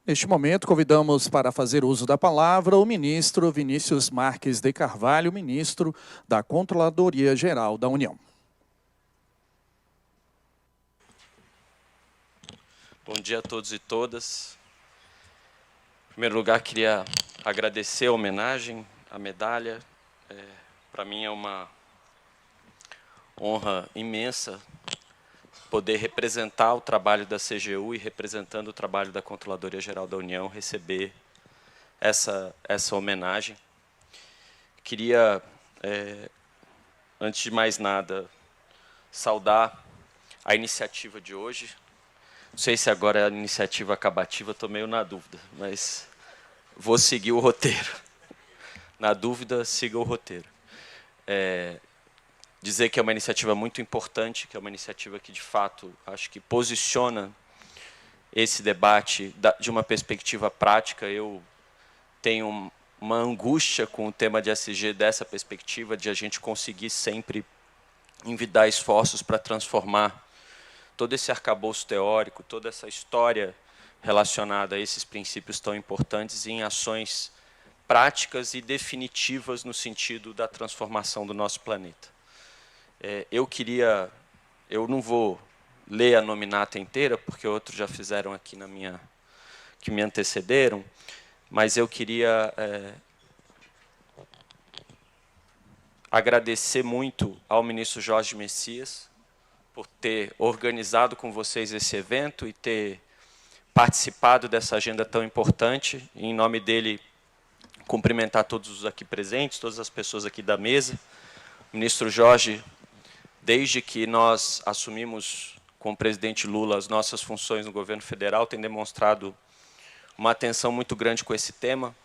Neste momento, convidamos para fazer uso da palavra o ministro Vinícius Marques de Carvalho, ministro da Controladoria Geral da União. Bom dia a todos e todas. Em primeiro lugar, queria agradecer a homenagem, a medalha. Para mim é uma honra imensa poder representar o trabalho da CGU e, representando o trabalho da Controladoria Geral da União, receber essa homenagem. Queria, antes de mais nada, saudar a iniciativa de hoje. Não sei se agora é a iniciativa acabativa, estou meio na dúvida, mas vou seguir o roteiro. Na dúvida, siga o roteiro. Dizer que é uma iniciativa muito importante, que é uma iniciativa que, de fato, acho que posiciona esse debate de uma perspectiva prática. Eu tenho uma angústia com o tema de ESG dessa perspectiva, de a gente conseguir sempre envidar esforços para transformar todo esse arcabouço teórico, toda essa história relacionada a esses princípios tão importantes em ações práticas e definitivas no sentido da transformação do nosso planeta. Eu não vou ler a nominata inteira, porque outros já fizeram aqui que me antecederam, mas eu queria agradecer muito ao ministro Jorge Messias por ter organizado com vocês esse evento e ter participado dessa agenda tão importante. E, em nome dele, cumprimentar todos os aqui presentes, todas as pessoas aqui da mesa. O ministro Jorge, desde que nós assumimos com o presidente Lula as nossas funções no governo federal, tem demonstrado uma atenção muito grande com esse tema,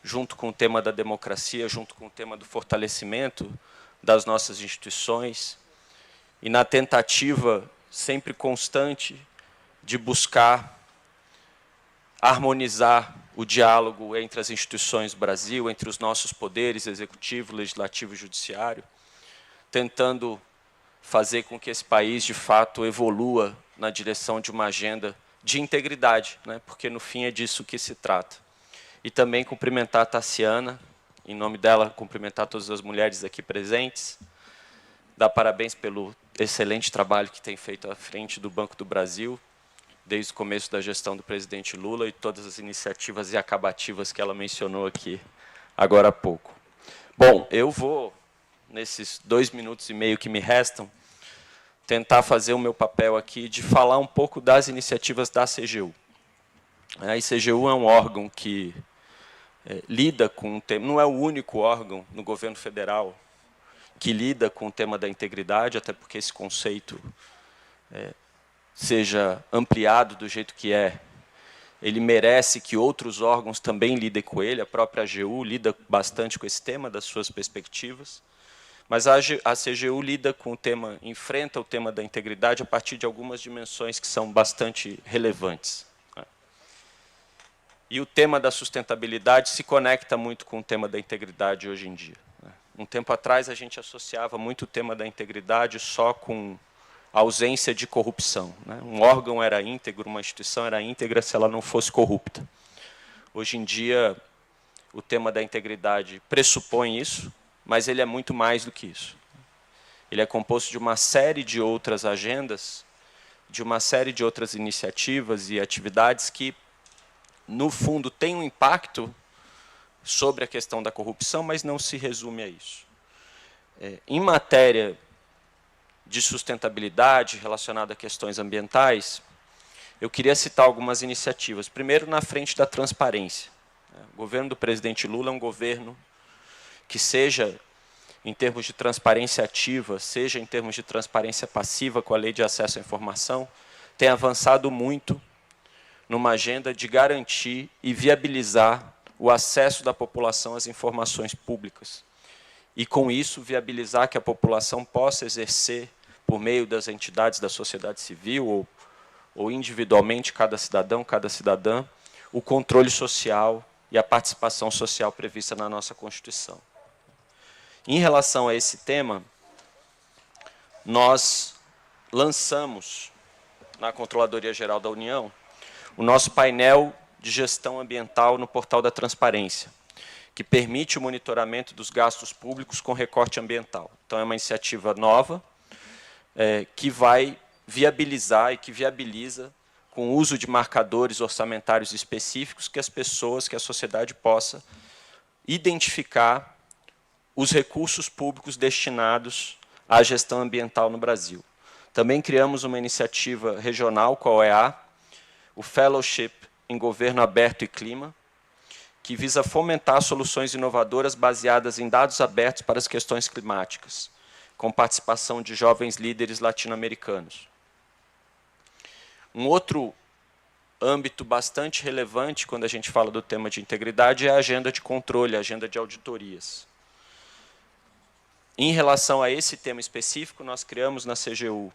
junto com o tema da democracia, junto com o tema do fortalecimento das nossas instituições, e na tentativa sempre constante de buscar harmonizar o diálogo entre as instituições do Brasil, entre os nossos poderes, executivo, legislativo e judiciário, tentando fazer com que esse país, de fato, evolua na direção de uma agenda de integridade, né? Porque, no fim, é disso que se trata. E também cumprimentar a Tassiana, em nome dela, cumprimentar todas as mulheres aqui presentes, dar parabéns pelo excelente trabalho que tem feito à frente do Banco do Brasil, desde o começo da gestão do presidente Lula, e todas as iniciativas e acabativas que ela mencionou aqui agora há pouco. Bom, eu vou, nesses 2 minutos e meio que me restam, tentar fazer o meu papel aqui de falar um pouco das iniciativas da CGU. A CGU é um órgão que lida com o tema, não é o único órgão no governo federal que lida com o tema da integridade, até porque esse conceito seja ampliado do jeito que é. Ele merece que outros órgãos também lidem com ele. A própria AGU lida bastante com esse tema, das suas perspectivas. Mas a CGU lida com o tema, enfrenta o tema da integridade a partir de algumas dimensões que são bastante relevantes. E o tema da sustentabilidade se conecta muito com o tema da integridade hoje em dia. Um tempo atrás, a gente associava muito o tema da integridade só com a ausência de corrupção. Um órgão era íntegro, uma instituição era íntegra se ela não fosse corrupta. Hoje em dia, o tema da integridade pressupõe isso, mas ele é muito mais do que isso. Ele é composto de uma série de outras agendas, de uma série de outras iniciativas e atividades que, no fundo, têm um impacto sobre a questão da corrupção, mas não se resume a isso. Em matéria de sustentabilidade relacionada a questões ambientais, eu queria citar algumas iniciativas. Primeiro, na frente da transparência. O governo do presidente Lula é um governo que, seja em termos de transparência ativa, seja em termos de transparência passiva com a Lei de Acesso à Informação, tem avançado muito numa agenda de garantir e viabilizar o acesso da população às informações públicas. E, com isso, viabilizar que a população possa exercer, por meio das entidades da sociedade civil, ou individualmente, cada cidadão, cada cidadã, o controle social e a participação social prevista na nossa Constituição. Em relação a esse tema, nós lançamos, na Controladoria Geral da União, o nosso painel de gestão ambiental no portal da transparência, que permite o monitoramento dos gastos públicos com recorte ambiental. Então, é uma iniciativa nova, que vai viabilizar e que viabiliza, com o uso de marcadores orçamentários específicos, que as pessoas, que a sociedade possa identificar os recursos públicos destinados à gestão ambiental no Brasil. Também criamos uma iniciativa regional com a OEA, o Fellowship em Governo Aberto e Clima, que visa fomentar soluções inovadoras baseadas em dados abertos para as questões climáticas, com participação de jovens líderes latino-americanos. Um outro âmbito bastante relevante, quando a gente fala do tema de integridade, é a agenda de controle, a agenda de auditorias. Em relação a esse tema específico, nós criamos na CGU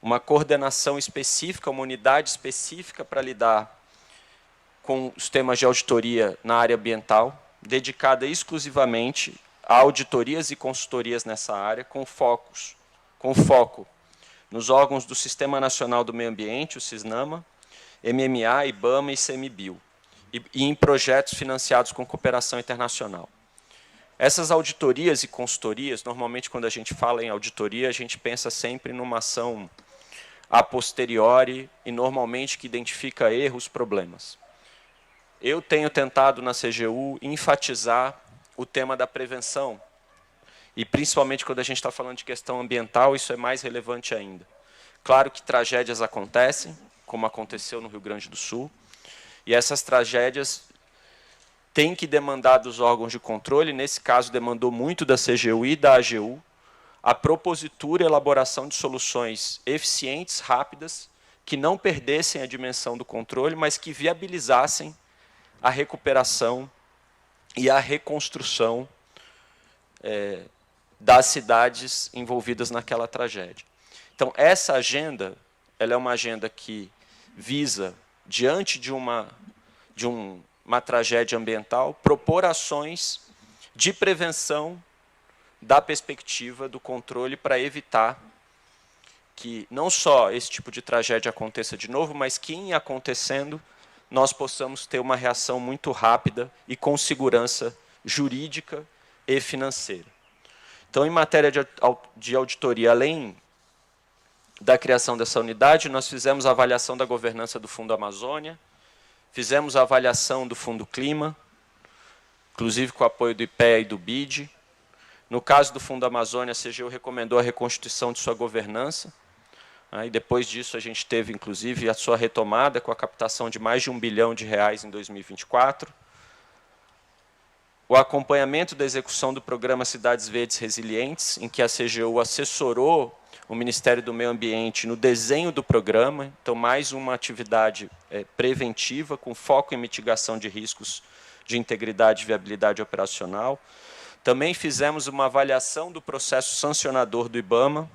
uma coordenação específica, uma unidade específica para lidar com os temas de auditoria na área ambiental, dedicada exclusivamente a auditorias e consultorias nessa área, com foco nos órgãos do Sistema Nacional do Meio Ambiente, o SISNAMA, MMA, IBAMA e ICMBio, e em projetos financiados com cooperação internacional. Essas auditorias e consultorias, normalmente, quando a gente fala em auditoria, a gente pensa sempre numa ação a posteriori e, normalmente, que identifica erros, problemas. Eu tenho tentado, na CGU, enfatizar o tema da prevenção, e, principalmente, quando a gente está falando de questão ambiental, isso é mais relevante ainda. Claro que tragédias acontecem, como aconteceu no Rio Grande do Sul, e essas tragédias têm que demandar dos órgãos de controle, nesse caso demandou muito da CGU e da AGU, a propositura e elaboração de soluções eficientes, rápidas, que não perdessem a dimensão do controle, mas que viabilizassem a recuperação e a reconstrução das cidades envolvidas naquela tragédia. Então, essa agenda, ela é uma agenda que visa, diante de uma tragédia ambiental, propor ações de prevenção da perspectiva do controle para evitar que não só esse tipo de tragédia aconteça de novo, mas que, em acontecendo, nós possamos ter uma reação muito rápida e com segurança jurídica e financeira. Então, em matéria de auditoria, além da criação dessa unidade, nós fizemos a avaliação da governança do Fundo Amazônia, fizemos a avaliação do Fundo Clima, inclusive com o apoio do IPEA e do BID. No caso do Fundo Amazônia, a CGU recomendou a reconstituição de sua governança. E depois disso, a gente teve, inclusive, a sua retomada com a captação de mais de R$1 bilhão em 2024. O acompanhamento da execução do programa Cidades Verdes Resilientes, em que a CGU assessorou o Ministério do Meio Ambiente no desenho do programa. Então, mais uma atividade preventiva, com foco em mitigação de riscos de integridade e viabilidade operacional. Também fizemos uma avaliação do processo sancionador do IBAMA,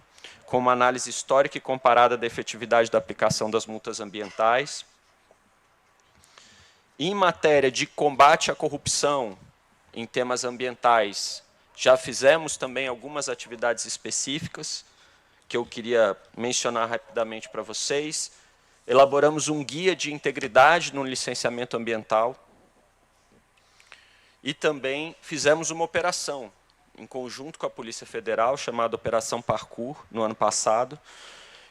com uma análise histórica e comparada da efetividade da aplicação das multas ambientais. Em matéria de combate à corrupção em temas ambientais, já fizemos também algumas atividades específicas, que eu queria mencionar rapidamente para vocês. Elaboramos um guia de integridade no licenciamento ambiental, e também fizemos uma operação, em conjunto com a Polícia Federal, chamada Operação Parkour, no ano passado,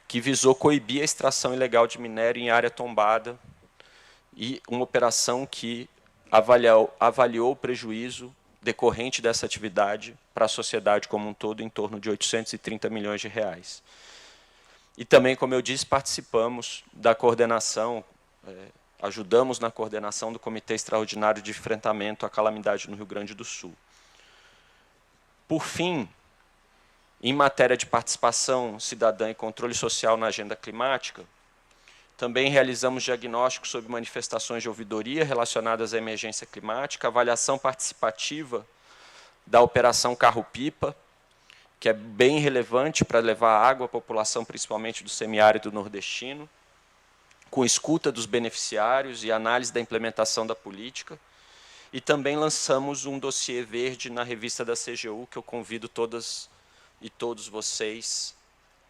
que visou coibir a extração ilegal de minério em área tombada, e uma operação que avaliou o prejuízo decorrente dessa atividade para a sociedade como um todo em torno de R$830 milhões. E também, como eu disse, participamos da coordenação, ajudamos na coordenação do Comitê Extraordinário de Enfrentamento à Calamidade no Rio Grande do Sul. Por fim, em matéria de participação cidadã e controle social na agenda climática, também realizamos diagnósticos sobre manifestações de ouvidoria relacionadas à emergência climática, avaliação participativa da Operação Carro-Pipa, que é bem relevante para levar água à população, principalmente do semiárido nordestino, com escuta dos beneficiários e análise da implementação da política. E também lançamos um dossiê verde na revista da CGU, que eu convido todas e todos vocês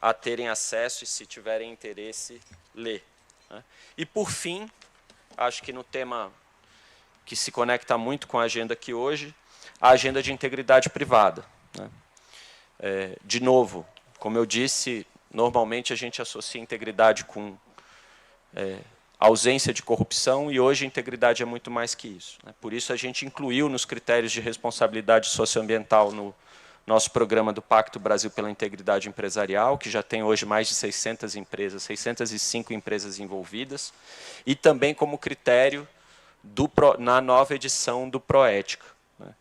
a terem acesso e, se tiverem interesse, ler. E, por fim, acho que no tema que se conecta muito com a agenda aqui hoje, a agenda de integridade privada, né? De novo, como eu disse, normalmente a gente associa integridade com ausência de corrupção, e hoje a integridade é muito mais que isso, né? Por isso a gente incluiu nos critérios de responsabilidade socioambiental no nosso programa do Pacto Brasil pela Integridade Empresarial, que já tem hoje mais de 600 empresas, 605 empresas envolvidas, e também como critério na nova edição do Proética, né?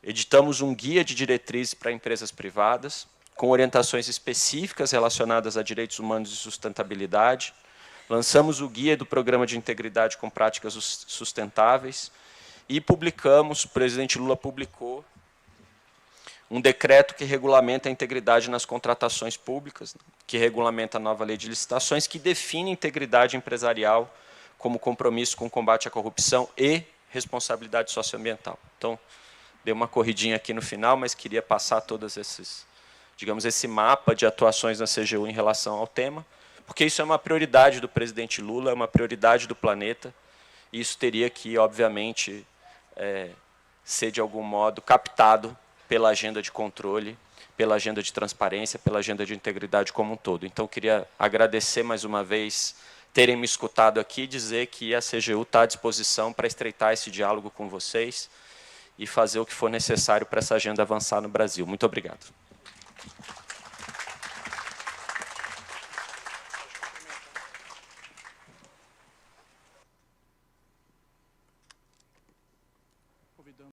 Editamos um guia de diretrizes para empresas privadas, com orientações específicas relacionadas a direitos humanos e sustentabilidade. Lançamos o guia do Programa de Integridade com Práticas Sustentáveis e publicamos, o presidente Lula publicou, um decreto que regulamenta a integridade nas contratações públicas, que regulamenta a nova lei de licitações, que define integridade empresarial como compromisso com o combate à corrupção e responsabilidade socioambiental. Então, dei uma corridinha aqui no final, mas queria passar todos esses, digamos, esse mapa de atuações na CGU em relação ao tema, porque isso é uma prioridade do presidente Lula, é uma prioridade do planeta, e isso teria que, obviamente, ser, de algum modo, captado pela agenda de controle, pela agenda de transparência, pela agenda de integridade como um todo. Então, queria agradecer mais uma vez terem me escutado aqui, dizer que a CGU está à disposição para estreitar esse diálogo com vocês e fazer o que for necessário para essa agenda avançar no Brasil. Muito obrigado.